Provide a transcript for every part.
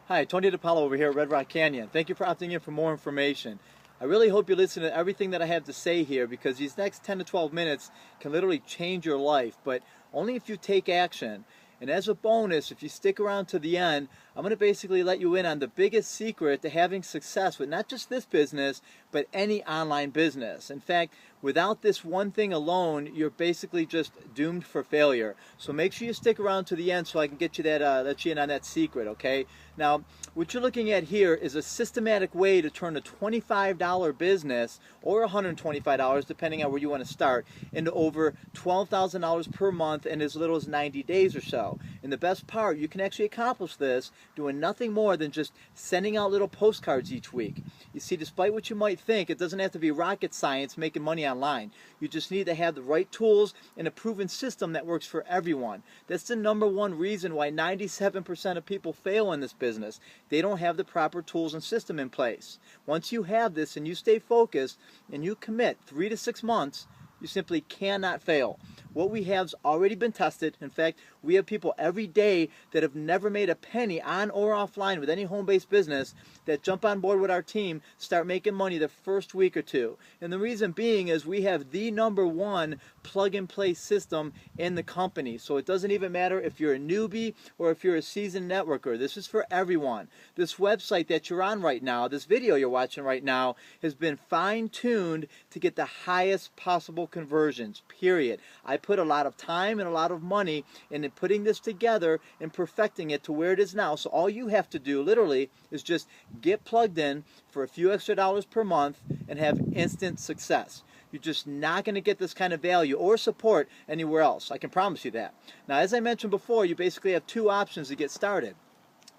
Hi, Tony DePaulo over here at Red Rock Canyon. Thank you for opting in for more information. I really hope you listen to everything that I have to say here because these next 10 to 12 minutes can literally change your life, but only if you take action. And as a bonus, if you stick around to the end, I'm going to basically let you in on the biggest secret to having success with not just this business, but any online business. In fact, without this one thing alone, you're basically just doomed for failure. So make sure you stick around to the end so I can get you that, let you in on that secret, okay? Now, what you're looking at here is a systematic way to turn a $25 business, or $125, depending on where you want to start, into over $12,000 per month in as little as 90 days or so. And the best part, you can actually accomplish this doing nothing more than just sending out little postcards each week. You see, despite what you might think, it doesn't have to be rocket science making money online. You just need to have the right tools and a proven system that works for everyone. That's the number one reason why 97% of people fail in this business. They don't have the proper tools and system in place. Once you have this and you stay focused and you commit 3 to 6 months, you simply cannot fail. What we have has already been tested. In fact, we have people every day that have never made a penny on or offline with any home-based business that jump on board with our team, start making money the first week or two. And the reason being is we have the number one plug-and-play system in the company. So it doesn't even matter if you're a newbie or if you're a seasoned networker. This is for everyone. This website that you're on right now, this video you're watching right now, has been fine-tuned to get the highest possible conversions, period. I put a lot of time and a lot of money into putting this together and perfecting it to where it is now. So all you have to do literally is just get plugged in for a few extra dollars per month and have instant success. You're just not going to get this kind of value or support anywhere else. I can promise you that. Now, as I mentioned before, you basically have two options to get started.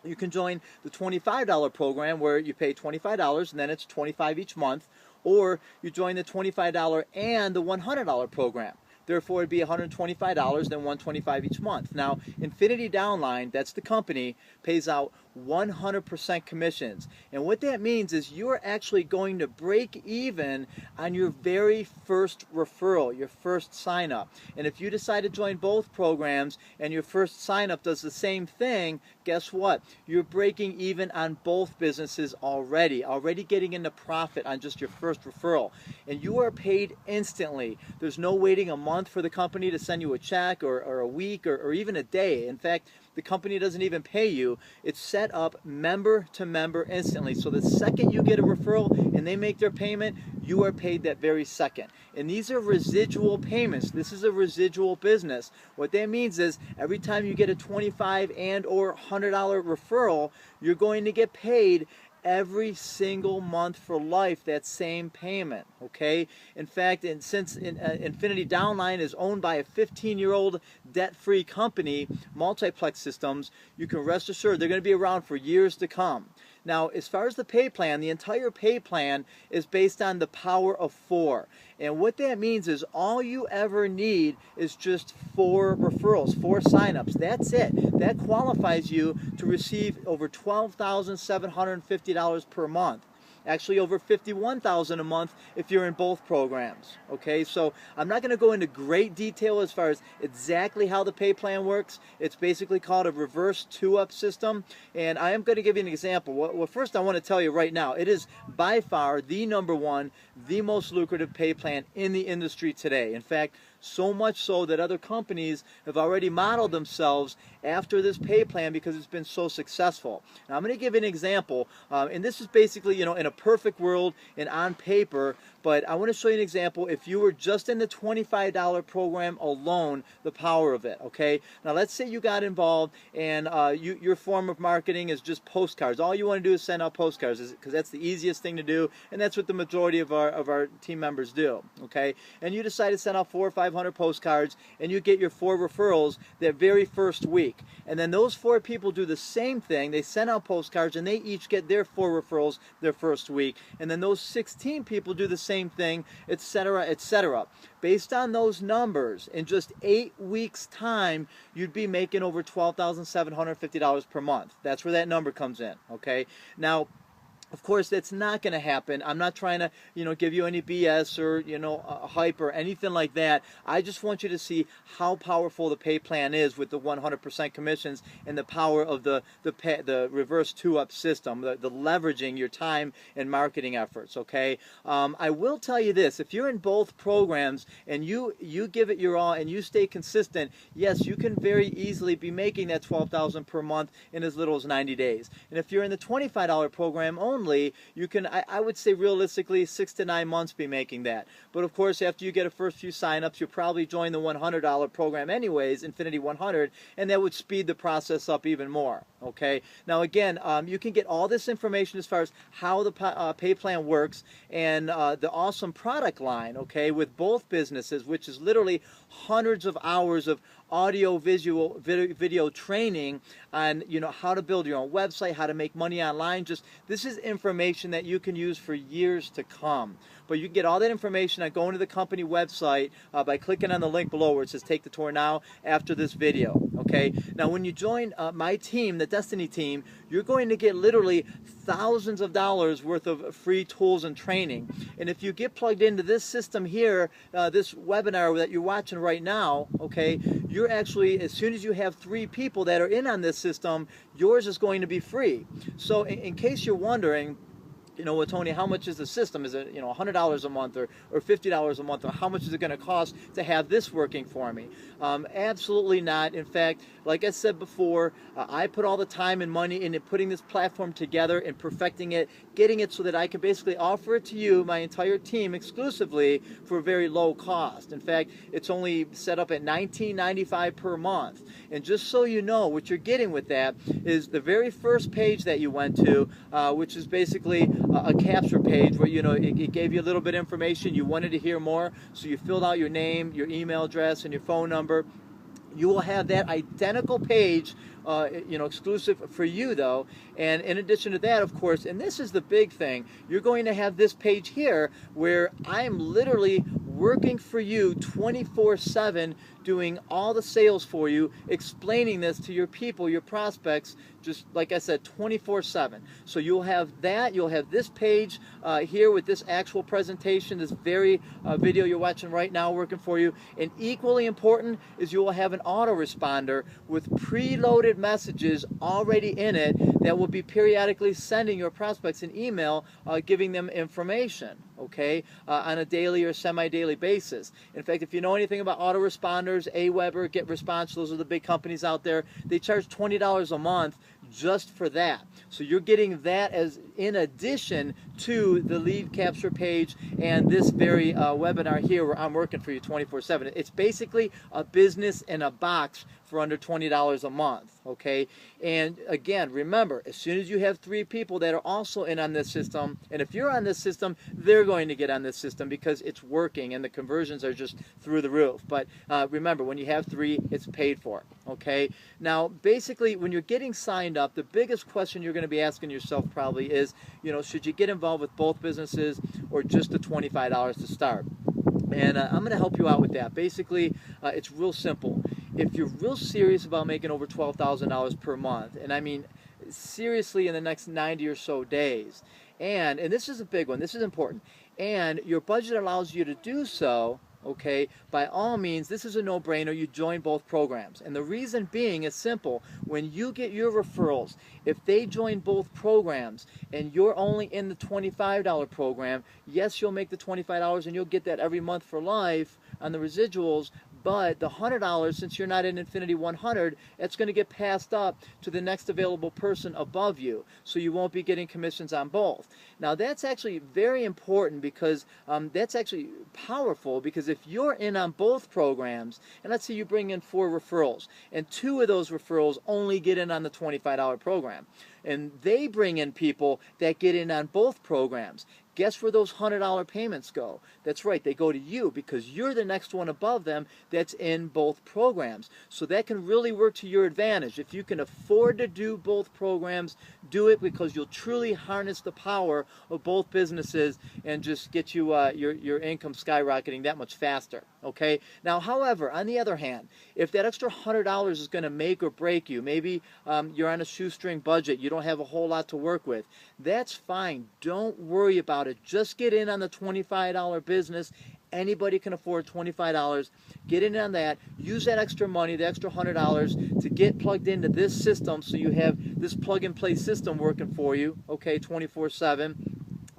You can join the $25 program where you pay $25 and then it's $25 each month, or you join the $25 and the $100 program. Therefore, it'd be $125, then $125 each month. Now, Infinity Downline, that's the company, pays out 100% commissions. And what that means is you're actually going to break even on your very first referral, your first sign up. And if you decide to join both programs and your first sign up does the same thing, guess what? You're breaking even on both businesses already getting into profit on just your first referral. And you are paid instantly. There's no waiting a month for the company to send you a check or a week or even a day. In fact, the company doesn't even pay you. It's set up member to member instantly. So the second you get a referral and they make their payment, you are paid that very second. And these are residual payments. This is a residual business. What that means is every time you get a $25 and or $100 referral, you're going to get paid every single month for life, that same payment, okay? In fact, since Infinity Downline is owned by a 15-year-old debt-free company, Multiplex Systems, you can rest assured they're going to be around for years to come. Now, as far as the pay plan, the entire pay plan is based on the power of 4. And what that means is all you ever need is just 4 referrals, 4 signups. That's it. That qualifies you to receive over $12,750 per month. Actually over $51,000 a month if you're in both programs. Okay, so I'm not going to go into great detail as far as exactly how the pay plan works. It's basically called a reverse 2-up system, and I am going to give you an example. Well, first I want to tell you right now, it is by far the number one, the most lucrative pay plan in the industry today. In fact, so much so that other companies have already modeled themselves after this pay plan because it's been so successful. Now, I'm going to give an example, and this is basically, in a perfect world and on paper, but I want to show you an example. If you were just in the $25 program alone, the power of it, okay? Now, let's say you got involved and your form of marketing is just postcards. All you want to do is send out postcards because that's the easiest thing to do, and that's what the majority of our team members do, okay? And you decide to send out 400 or 500 postcards, and you get your 4 referrals that very first week. And then those 4 people do the same thing. They send out postcards, and they each get their 4 referrals their first week. And then those 16 people do the same thing, etc., etc. Based on those numbers, in just 8 weeks' time, you'd be making over $12,750 per month. That's where that number comes in, okay? Now, Of course, that's not going to happen. I'm not trying to, give you any BS or, hype or anything like that. I just want you to see how powerful the pay plan is with the 100% commissions and the power of the reverse two-up system, the leveraging your time and marketing efforts, okay? I will tell you this. If you're in both programs and you give it your all and you stay consistent, yes, you can very easily be making that $12,000 per month in as little as 90 days. And if you're in the $25 program only, you can, I would say realistically, 6 to 9 months be making that. But of course, after you get a first few signups, you'll probably join the $100 program anyways, Infinity 100, and that would speed the process up even more. Okay. Now again, you can get all this information as far as how the pay plan works and the awesome product line, okay, with both businesses, which is literally hundreds of hours of audio, visual, video training on, how to build your own website, how to make money online. This is information that you can use for years to come. But you can get all that information on going to the company website by clicking on the link below where it says take the tour now after this video. Okay. Now, when you join my team, the Destiny team, you're going to get literally thousands of dollars worth of free tools and training. And if you get plugged into this system here, this webinar that you're watching right now, okay, you're actually, as soon as you have 3 people that are in on this system, yours is going to be free. So in case you're wondering, well, Tony, how much is the system? Is it, $100 a month or $50 a month? Or how much is it going to cost to have this working for me? Absolutely not. In fact, like I said before, I put all the time and money into putting this platform together and perfecting it, getting it so that I can basically offer it to you, my entire team, exclusively for a very low cost. In fact, it's only set up at $19.95 per month. And just so you know, what you're getting with that is the very first page that you went to, which is basically a capture page where, it gave you a little bit of information. You wanted to hear more, so you filled out your name, your email address, and your phone number. You will have that identical page, exclusive for you though. And in addition to that, of course, and this is the big thing, you're going to have this page here where I'm literally working for you 24/7, doing all the sales for you, explaining this to your people, your prospects, just like I said, 24/7. So you'll have that, you'll have this page here with this actual presentation, this very video you're watching right now working for you. And equally important is you will have an autoresponder with preloaded messages already in it that will be periodically sending your prospects an email giving them information, okay, on a daily or semi-daily basis. In fact, if you know anything about autoresponders, AWeber, GetResponse, those are the big companies out there, they charge $20 a month just for that. So you're getting that as in addition to the lead capture page and this very webinar here where I'm working for you 24/7. It's basically a business in a box for under $20 a month, okay? And again, remember, as soon as you have 3 people that are also in on this system, and if you're on this system, they're going to get on this system because it's working and the conversions are just through the roof. But remember, when you have 3, it's paid for, okay? Now, basically, when you're getting signed up, the biggest question you're going to be asking yourself probably is, should you get involved with both businesses or just the $25 to start? And I'm going to help you out with that. Basically, it's real simple. If you're real serious about making over $12,000 per month, and I mean seriously in the next 90 or so days, and this is a big one, this is important, and your budget allows you to do so, okay, by all means, this is a no-brainer. You join both programs. And the reason being is simple. When you get your referrals, if they join both programs and you're only in the $25 program, yes, you'll make the $25 and you'll get that every month for life on the residuals, but the $100, since you're not in Infinity 100, it's going to get passed up to the next available person above you, so you won't be getting commissions on both. Now, that's actually very important because that's actually powerful, because if you're in on both programs, and let's say you bring in 4 referrals, and 2 of those referrals only get in on the $25 program, and they bring in people that get in on both programs. guess where those $100 payments go? That's right, they go to you because you're the next one above them that's in both programs. So that can really work to your advantage. If you can afford to do both programs, do it, because you'll truly harness the power of both businesses and just get you your income skyrocketing that much faster. Okay. Now, however, on the other hand, if that extra $100 is going to make or break you, maybe you're on a shoestring budget, you don't have a whole lot to work with, that's fine. Don't worry about it. Just get in on the $25 business. Anybody can afford $25. Get in on that. Use that extra money, the extra $100, to get plugged into this system, so you have this plug-and-play system working for you, okay, 24/7.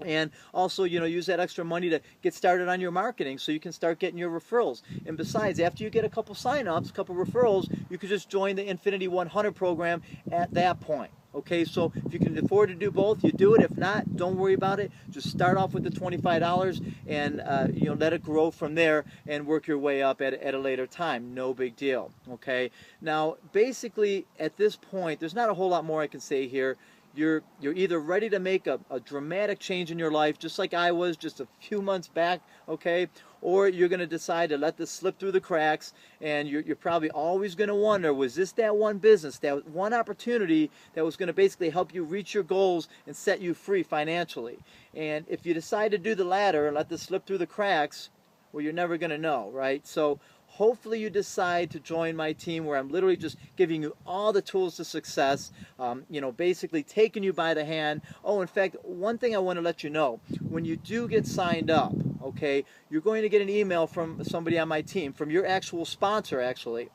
And also, use that extra money to get started on your marketing so you can start getting your referrals. And besides, after you get a couple sign-ups, a couple referrals, you could just join the Infinity 100 program at that point. Okay, so if you can afford to do both, you do it. If not, don't worry about it. Just start off with the $25 and let it grow from there and work your way up at a later time. No big deal. Okay. Now, basically, at this point, there's not a whole lot more I can say here. You're either ready to make a dramatic change in your life, just like I was just a few months back, okay, or you're going to decide to let this slip through the cracks, and you're probably always going to wonder, was this that one business, that one opportunity that was going to basically help you reach your goals and set you free financially? And if you decide to do the latter and let this slip through the cracks, well, you're never going to know, right? So hopefully you decide to join my team, where I'm literally just giving you all the tools to success, basically taking you by the hand. Oh, in fact, one thing I want to let you know, when you do get signed up, okay, you're going to get an email from somebody on my team, from your actual sponsor, actually,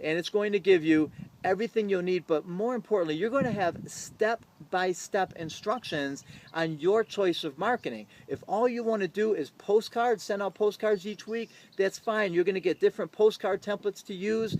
and it's going to give you everything you'll need, but more importantly, you're going to have step-by-step instructions on your choice of marketing. If all you want to do is postcards, send out postcards each week, that's fine. You're going to get different postcard templates to use,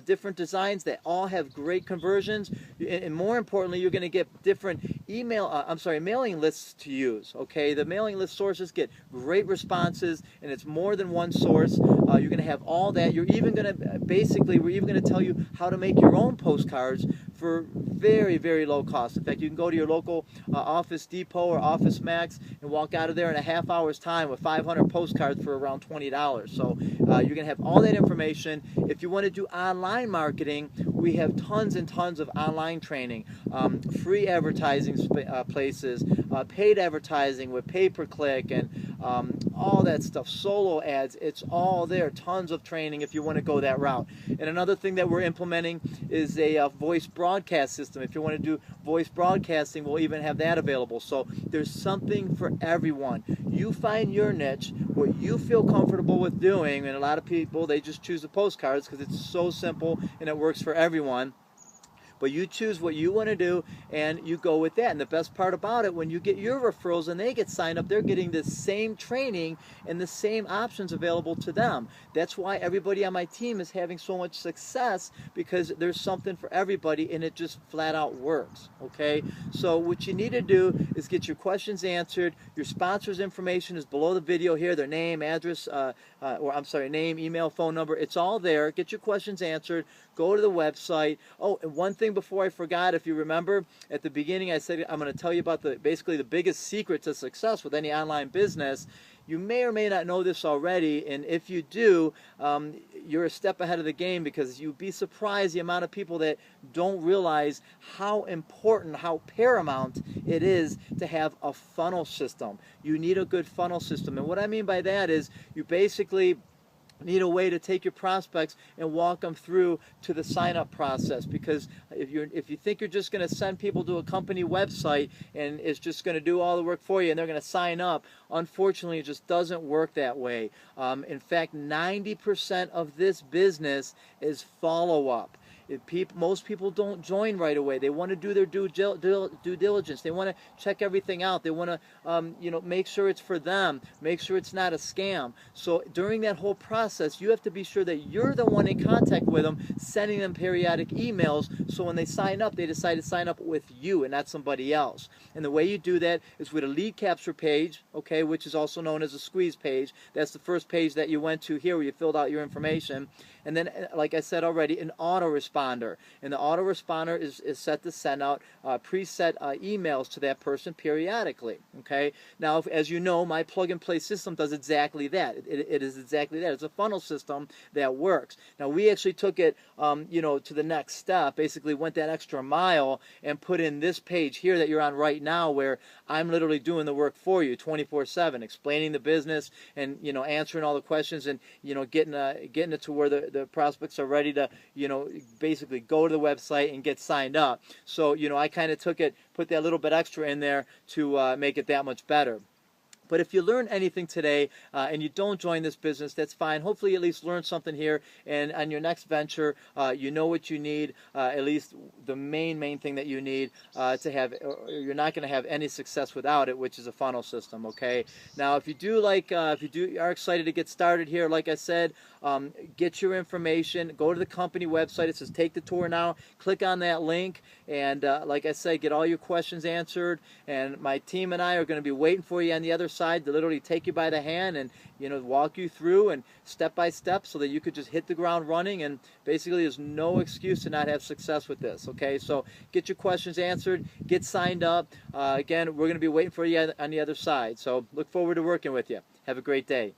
different designs that all have great conversions, and more importantly, you're going to get different mailing lists to use. Okay, the mailing list sources get great responses, and it's more than one source. You're going to have all that. You're even going to we're even going to tell you how to make your own postcards for very, very low cost. In fact, you can go to your local Office Depot or Office Max and walk out of there in a half hour's time with 500 postcards for around $20. So you're going to have all that information. If you want to do online marketing, we have tons and tons of online training, free advertising places, paid advertising with pay-per-click, and all that stuff, solo ads. It's all there. Tons of training if you want to go that route. And another thing that we're implementing is a voice broadcast system. If you want to do voice broadcasting, we'll even have that available. So there's something for everyone. You find your niche, what you feel comfortable with doing, and a lot of people, they just choose the postcards because it's so simple and it works for everyone. But you choose what you want to do, and you go with that. And the best part about it, when you get your referrals and they get signed up, they're getting the same training and the same options available to them. That's why everybody on my team is having so much success, because there's something for everybody, and it just flat out works. Okay? So what you need to do is get your questions answered. Your sponsor's information is below the video here, their name, address, name, email, phone number. It's all there. Get your questions answered. Go to the website. Oh, and one thing before I forgot, if you remember, at the beginning I said I'm going to tell you about basically the biggest secret to success with any online business. You may or may not know this already, and if you do, you're a step ahead of the game, because you'd be surprised the amount of people that don't realize how important, how paramount it is to have a funnel system. You need a good funnel system, and what I mean by that is you basically need a way to take your prospects and walk them through to the sign-up process. Because if you think you're just going to send people to a company website and it's just going to do all the work for you and they're going to sign up, unfortunately, it just doesn't work that way. In fact, 90% of this business is follow-up. Most people don't join right away. They want to do their due diligence. They want to check everything out. They want to make sure it's for them, make sure it's not a scam. So during that whole process, you have to be sure that you're the one in contact with them, sending them periodic emails, so when they sign up, they decide to sign up with you and not somebody else. And the way you do that is with a lead capture page, okay, which is also known as a squeeze page. That's the first page that you went to here where you filled out your information. And then, like I said already, an autoresponder. autoresponder. And the autoresponder is set to send out preset emails to that person periodically. Okay. Now, as you know, my plug-and-play system does exactly that. It is exactly that. It's a funnel system that works. Now, we actually took it, to the next step. Basically, went that extra mile and put in this page here that you're on right now, where I'm literally doing the work for you 24/7, explaining the business and answering all the questions and getting it to where the prospects are ready to basically go to the website and get signed up. So I kind of put that little bit extra in there to make it that much better. But if you learn anything today and you don't join this business, that's fine. Hopefully you at least learn something here, and on your next venture, you know what you need, at least the main thing that you need to have. You're not going to have any success without it, which is a funnel system, okay? Now, if you are excited to get started here, like I said, get your information, go to the company website. It says take the tour now. Click on that link, and like I said, get all your questions answered, and my team and I are going to be waiting for you on the other side to literally take you by the hand and walk you through and step by step so that you could just hit the ground running. And basically there's no excuse to not have success with this. Okay, so get your questions answered, get signed up. Again, we're going to be waiting for you on the other side, so look forward to working with you. Have a great day.